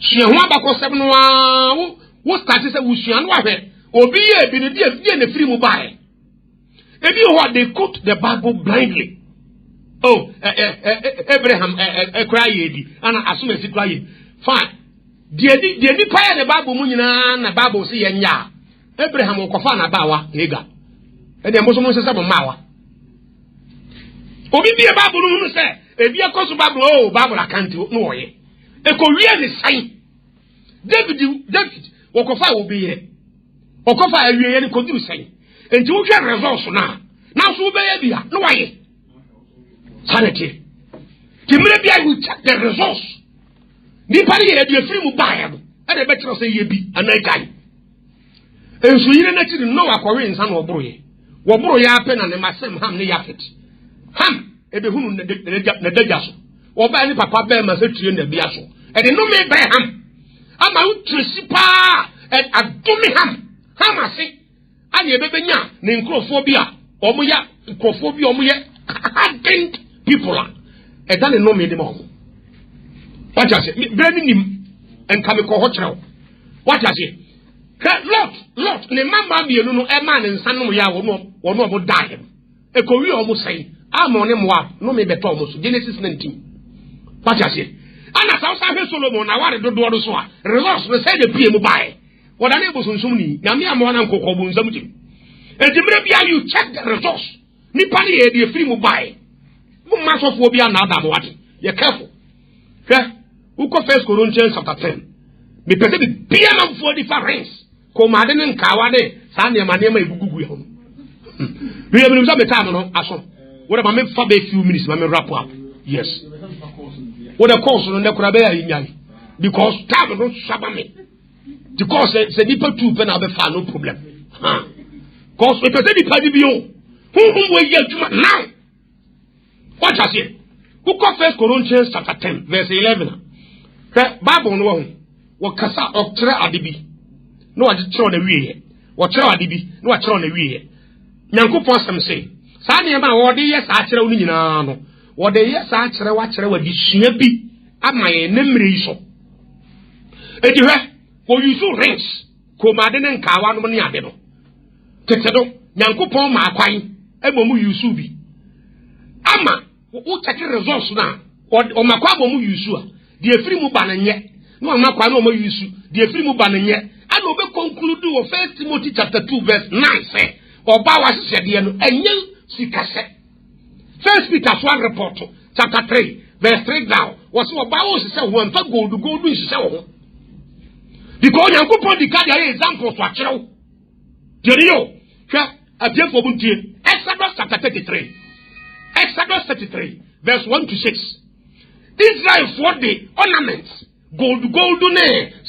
She ho abakosem no a wo start say wo sua no ahwe obi ye bi ne die ne free mu bae ebi ho they quote the Bible blindly. Oh Abraham cry edi ana asuma si cry fine die ni pa the Bible mu nyina na Bible say ye nya Abraham okofa na bawa ega e de mo so se sabo mawa obi bi e Bible no say ebi akoso Bible oh Bible account no oye ekowie ni sai David wokofa obiye wokofa awie ni koduru sai enti wo hwe results na so wo beye bia no waye sanity timre bia you check the results ni pari ye de free mu bae no e de be kire say ye bi anaikai enso yire na kiri no akọwe nsa na oboroye wo boroye ape na ne masem ham ne yafet ham e be hunu ne daja so wo ba ni papa be ma se tue na bia so e de no me be ham ama utresi pa adumi ham ase ani ebebenya ne nkrofo bi a omoya nkrofo bi omoye hardened people a eda ne no me de ma omo what you say brand nim enka me ko ho kire what you say lot ne mama mienu no e ma ne nsanom ya wo no omo die e ko wi omo sei ama ne moa no me beto omo so Genesis 19 what you say ana sausa he Solomon na ware dodo do so a results we say the pie mu bae wada na ebosunsun ni nyame amon na nkokọ bu nsam tim edimre bia you check the results ni pani e de free mu bae mu masofo bia na adam wade ye careful uko 1 Corinthians chapter 10 me pese bi bia na fo difference ko ma de nka wade sa ne ma egugugu ho bi e bi so betam no aso wada ma me fa be few minutes ma me wrap up yes. What the course on the Kurabea because time don't shabba me. The course say people too pen have a no problem. Cause we pretend the party bio. Who will yet now? What I say? Who got 1 Corinthians chapter 10, verse 11. Bible no one. What kasa of tre adibi. No I just throw the way. What tre adibi. No I throw the way. Nyankopon sam say. Sa ne ma wo de yes a kire wo nyina no. What they yes, I tell what the shabby at my memory so. And you have for you so rings Komadene and Kawan Moniadeno. Tetedo, Yankupon Maquine, Ebomu Yusubi. Ama, who take a resource now, or Maquabomu Yusua, the free Mubananye, no Maquano Yusu, the free Mubananye, and will conclude of 1 Timothy chapter 2, verse 9, say, or Bawas said, and you see cassette. 1 Peter 1 report, chapter 3, verse 3 now, was what Bawas said, one to go to his because Yankupon the card example for a child. Jerio, a beautiful bunty, Exodus chapter 33. Exodus 33, verse 1 to 6. Israel for the ornaments, gold,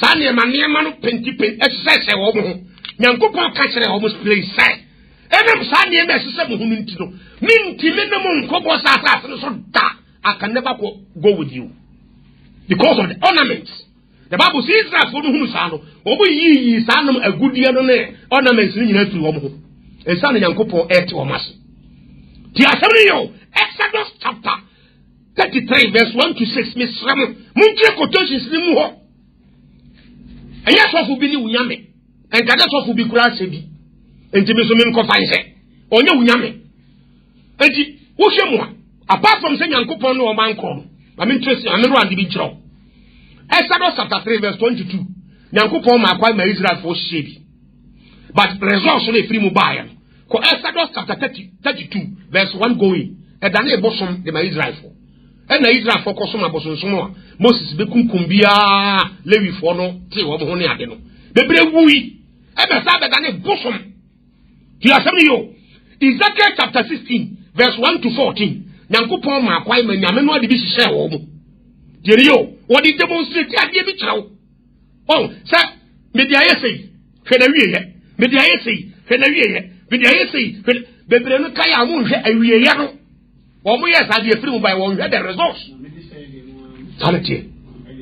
Sanya Maniamano, Penti, exercise a woman. Yankupon catcher almost plays say. Every Sanya necessary woman to know. Minty minimum cobos assassin, I can never go with you because of the ornaments. The Bible says Israel for whom Sano, over ye Sanum a good year on air, ornaments in your two and San Yankopo air to a mass. Tiasario, Exodus chapter 33, verse 1 to 6, Miss Ram, Munche quotations Limuho. And yes, what will be Unyame, and that's what will be Grassy, and Timisum Confiance, or no Unyame. And Ushemwa, apart from saying Yankopon or Manco, I'm interested, I'm not going to be job. Exodus chapter 3, verse 22. Yankupon acquired my Israel for shady. But results only free mobile. Exodus chapter 32, verse 1 going. And then a bosom the my Israel for. And the Israel for Cosoma Boson Sonoa. Moses Becum Cumbia, Levi Fono, Tiwamoni Adeno. The brave wee. And the Sabbath and a bosom. Tiasamio. Ezekiel chapter 16, verse 1 to 14. Yankupon acquired my Yameno de Bishop. Jerio, what did demonstrate? I give it now. Oh, sir, Media say, Fedaria, Media say, Fedaria, Media say, the Brenakaya Moon, a real. Or yes, I be free by one had the resource. Sanity.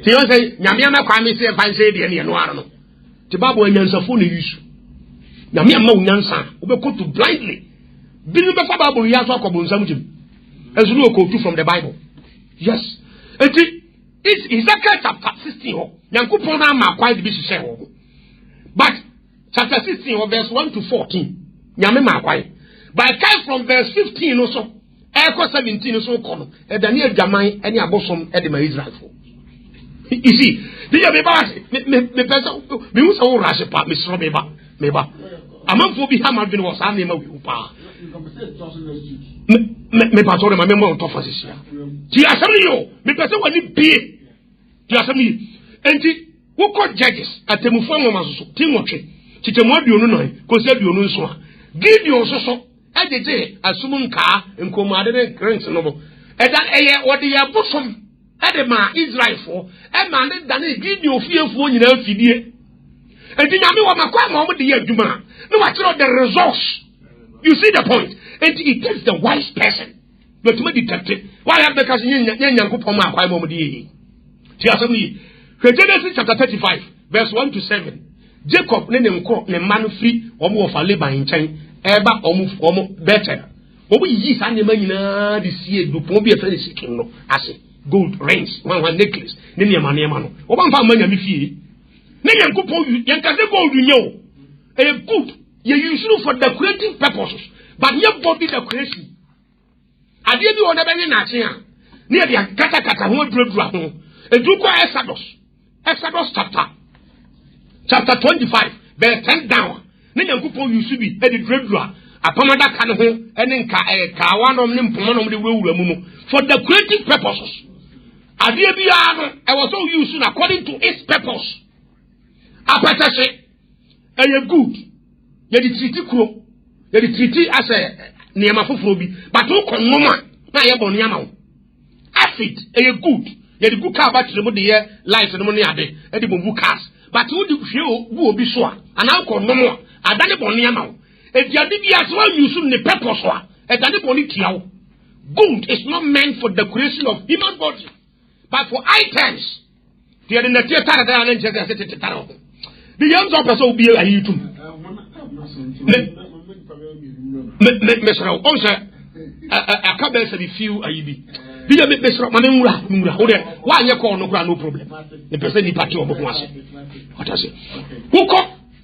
They say, Yamiana Kwame say, if I say the any no. Tibabu and Yansafuni use. Yamiama Yansa, who will go to blindly. Bill Bababu Yazakobun Samjim. As you know, from the Bible. Yes. It's Ezekiel chapter 16. Yankupona ma quite be share. But chapter 16 verse 1 to 14. Yame ma quite. But I from verse 15 also. Echo 17 also come. And Daniel Jamai any abosom edema Israel for. You see, the me person me who so rush pa me so meba. Among for be hammer been was name of pa. Me pastor ma me mo to fasisia. Ti asemi yo, me person wani bie. Ti asemi enti wo ko judges atemufo mo maso Timothy titemu aduonu no ko se aduonu nso a Gideon so ejeje asumun ka nkomade ne grants no bo eda eye wode ya bosom ede ma Israel for e ma ne da ne Gideon fiefuo nyina afidie enti nyame wo makwa ma wo de ya adwuma no wa kiro the results. You see the point? And it takes the wise person. But to me detective, why have the cousin Yankupon acquire more de Genesis chapter 35, verse 1 to 7. Jacob name court ne man free or more of a labor in chain, eba or move better. But we use animal this year do be a fancy king as gold rings, one necklace, Nenia Maniamano, or one family of fee. Nanyankupon Yankase gold you know. A good. You use it for decorative purposes, but your body decoration. I did you on the very national near the Kata who drew a Duka Exodus chapter 25, verse 10 down. Nanyakupo used to be a dreadra, a Pamada Kanaho, and then Kawan of Nimpoman of the Woo for decorative purposes. I did I was so used according to its purpose. I better say, and you're good. You the treaty as a Niamafobi, but who can no man, Nayaboniano. Acid, a good, you the good car back to the body life and money at the Bumbu cars, but who do you will be sure, and I'll call no more, I done it Boniano. If you are as well, you should the purpose, and then Bonikiao. Good is not meant for decoration of human body, but for items. They are in the theater and then the young person will be a YouTube. Mesra onse akabel se be few ayibi bi ya mesra manenwura nwura wo de wa anye call no kra no problem the person ni party obo ho ase what I say who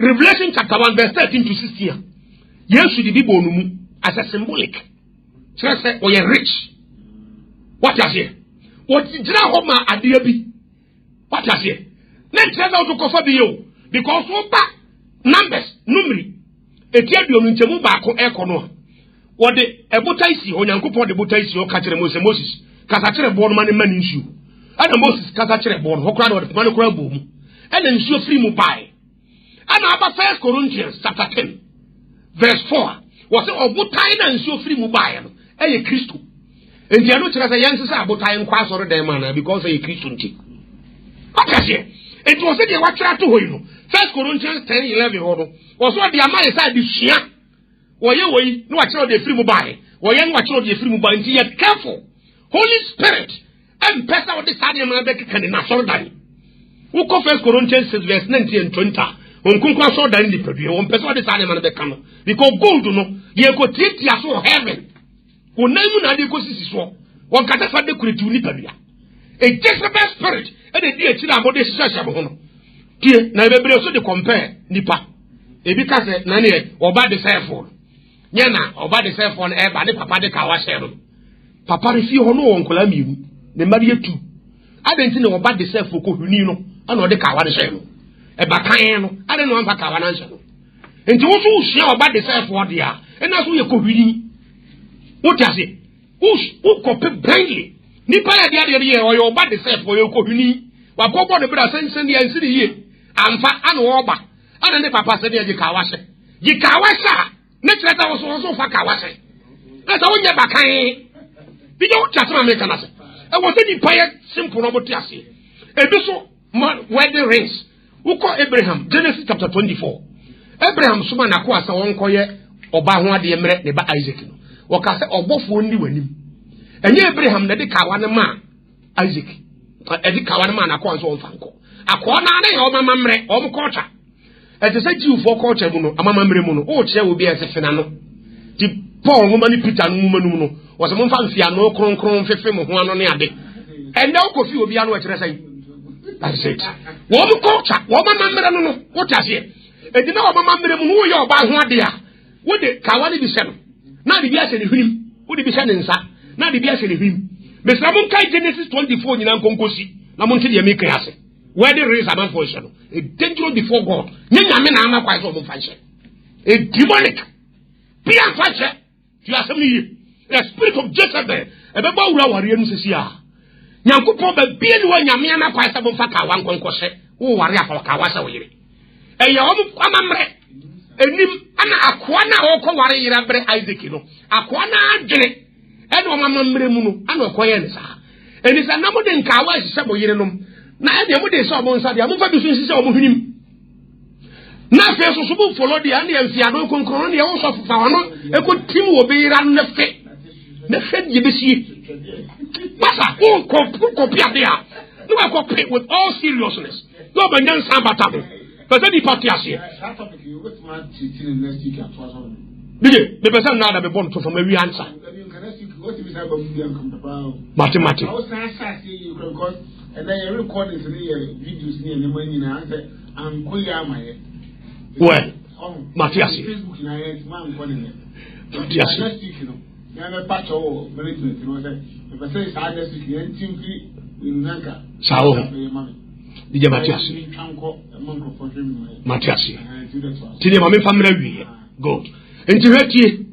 Revelation chapter 1 verse 13 to 16. Yes, should be born as a symbolic. So I say, we are rich. What you say? What did you know my idea be? What you say? Let's tell out to cover you because what numbers, numeri. Etia bi onu nchemu ba ko ekono. What the ebotaisi onyankopon de botaisi o ka kire Moses. Kasa kire bo no mane mani nsu. Ana Moses kasa kire bo no hokra de mane kura bo mu. Ana nsu free mu bai. Ana aba 1 Corinthians chapter 10 verse 4. Was obotai na nsu free mu bai no. Eye Kristo. Enti anu kire say yanse say abotai nkwa asoro dan man na because eye Kristo nti. Akase. It was the what try to you know. 1 Corinthians 10:11 hodo. Was what the amount side the share. Way no watch the free mobile. Way no watch the free mobile. Be careful. Holy Spirit and person of the stadium and the can na so dan. Who go 1 Corinthians 6 verse 19 and 20. On kunko so dan the pebi. On person of the stadium and the can. Because gold no, ye go treat ya so heaven. Wo nanu na de go sisi so. Won kata fa de kuritu ni pebi. A Jezebel spirit and a dear china body session hono. Dear, na bebre so de compare nipa. Ebi ka se na ne oba de cell phone. Nya na oba de cell phone e ba ne papa de ka wa share no. Papa refi hono won kola mienu. Ne mari etu. Adenti ne oba de cell phone ko huni no. Ana o de ka wa de share no. E ba kan no. Ade no ampa ka wa na share no. Enti wo so hia oba de cell phone dia. E na so ye ko huni. Wo tiase. Wo copy blindly. Nipa ya dia oyo oba de self oyo ko huni wa kobo de bra sensen dia nsiri yie amfa ana oba ana ne papa se dia jika wase ne treta wo so fa ka wase na sa wonye bakan bi do chasema me kana se e wo se nipa ya simple no boti ase e bi so wedding rings uko Abraham Genesis chapter 24 Abraham suma na ko asa won koye oba ho ade mre ne ba Isaac no wo ka se obofo ndi wanim enye Abraham na de kawane ma Isaac edi kawane ma na ko nso onfanko akona na ye o mama mre o mkocha ete se jiufo kocha mu no amama mre mu no o kire obi ese fena no ti Paul Nwuma ni Peter Nwuma nu no wo se momfa mfia no kronkron fefe mo ho ano ne ade ende o kofi obi ano kire sai that's it wo mkocha wo mama mre no no wo tase edi na o mama mre mu no wo ye oba ho ade a wo de kawane bi se no na de bi ase ne hwinim wo de bi se ne nsa na de bia sele him mesra mon kai Genesis 24 nyina nkonkosi na mon tede make ase where the raise among for no a dangerous before God nyanya me na ama kwa so mo fanche a demonic bia fanche you are something the spirit of Jezebel e be ba wura ware enu sesi a nyankopon ba bia ni wa nyame na kwa so mo faka wa nkonkose wo ware afa ka wa sa wo yire e ya o mo amamre enim ana akwa na o ko ware yire bre Isaac no akwa na adwene ene o mama mre mu no ana okoye nsa eni sa na mo de nka wa hise bo yire nom na ene mo de so bo nsa de mo fa bi so hise o mo hwinim na fe so so bo follow de ane amfia no konkron ne wo so fa wono e ko tim wo be ira no ne fe ye be sie masa o ko pia de a no wa ko pay with all seriousness no ba nyan san batabo but the party asie Bige, the person now that be born from a we answer. Mathematics. And then you record this videos near the money and answer and Koyama. Well, Matthias. Facebook in a man calling it. Yes, you know. Never patch all management, you know. If I say sadness, you can't simply in Nanka. Sao. Did Matthias? Matthias. Tell my family. Good. Enti hweti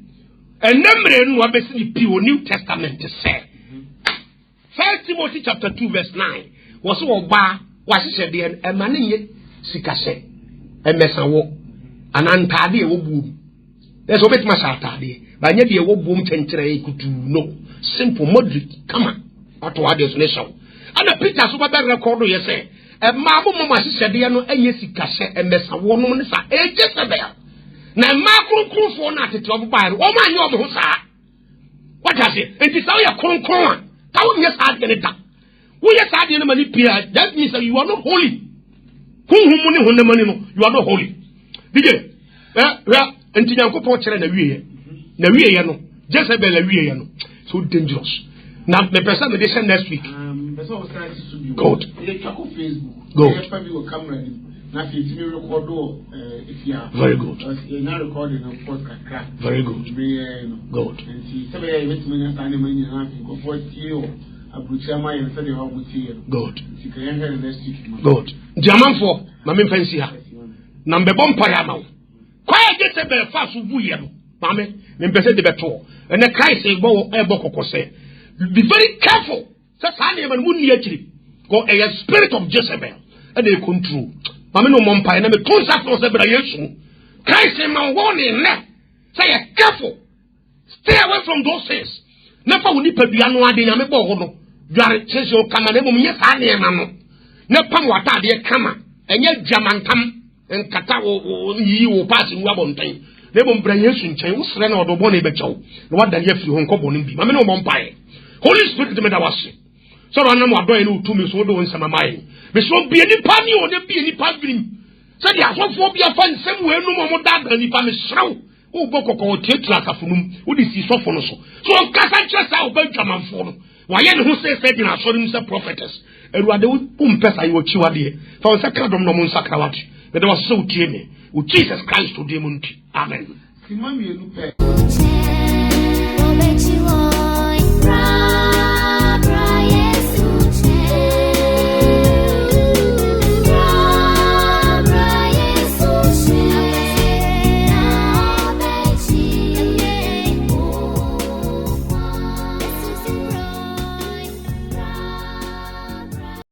enemre nu abesi ni pi New Testament say 1 Timothy chapter 2 verse 9 was oba wahye de emane nye sikase emesanwo anantade e wobuom eso betima satade ba nye de e wobuom tentere ekutu no simple moderate kama ato ade so ne shaw ana Peter so ba record ye say ma mo mahye de no enye sikase emesanwo no ne sa Jezebel na makro fo na tete obubairo o ma nyo obo sa what does it enti sa ya kronkron a ta wo nye sa de ne da wo ye sa de ne mani pia that means that you are not holy hunhum ne honnemani no you are not holy dige enti Nyankopon kire na wiye no Jezebel na wiye no so dangerous na me person me dey next week person was trying to God Facebook go will camera Nothing to record if you are very good. You're not recording a podcast. Very good. Good. And see, somebody with me and animal and go for you. I put your mind and study how we see you. Good. You can enter the next week. Good. German for Mammy Fancy. Number one Payamo. Quiet get a bear fast with you, Mammy, then present the better. And the Christ say, Bo, Eboko say, be very careful. That's how they wouldn't actually go a spirit of Jezebel. And they come true. Mammy no Mompire, and the two sapples of the Christ say, my warning, say, careful. Stay away from those things. Never will nipper be annual dinner. Jari says your come and yes, I am. Nepam wata de kama. And yet Jamantam and Katao you passing Wabon time. They won't bring you in chain, who's ran out of Bonnie Becho. What the yes you won't come on him. Mamma no Mompire. Holy Spirit to me that was. So I know what doing 2 minutes old in some of mine. But so be any panny or there be any pavilion. So the Asofo find somewhere no more than any pammy shroud. Oh, Boko or Tetra Funum, who is his sophomore. So I'm just out Benjamin for. Why, who says that in our solemn prophetess? And what they would pesa you chiwadi. For a second of Nomun Sakrawati. But there was so teeny. With Jesus Christ to demon. Amen.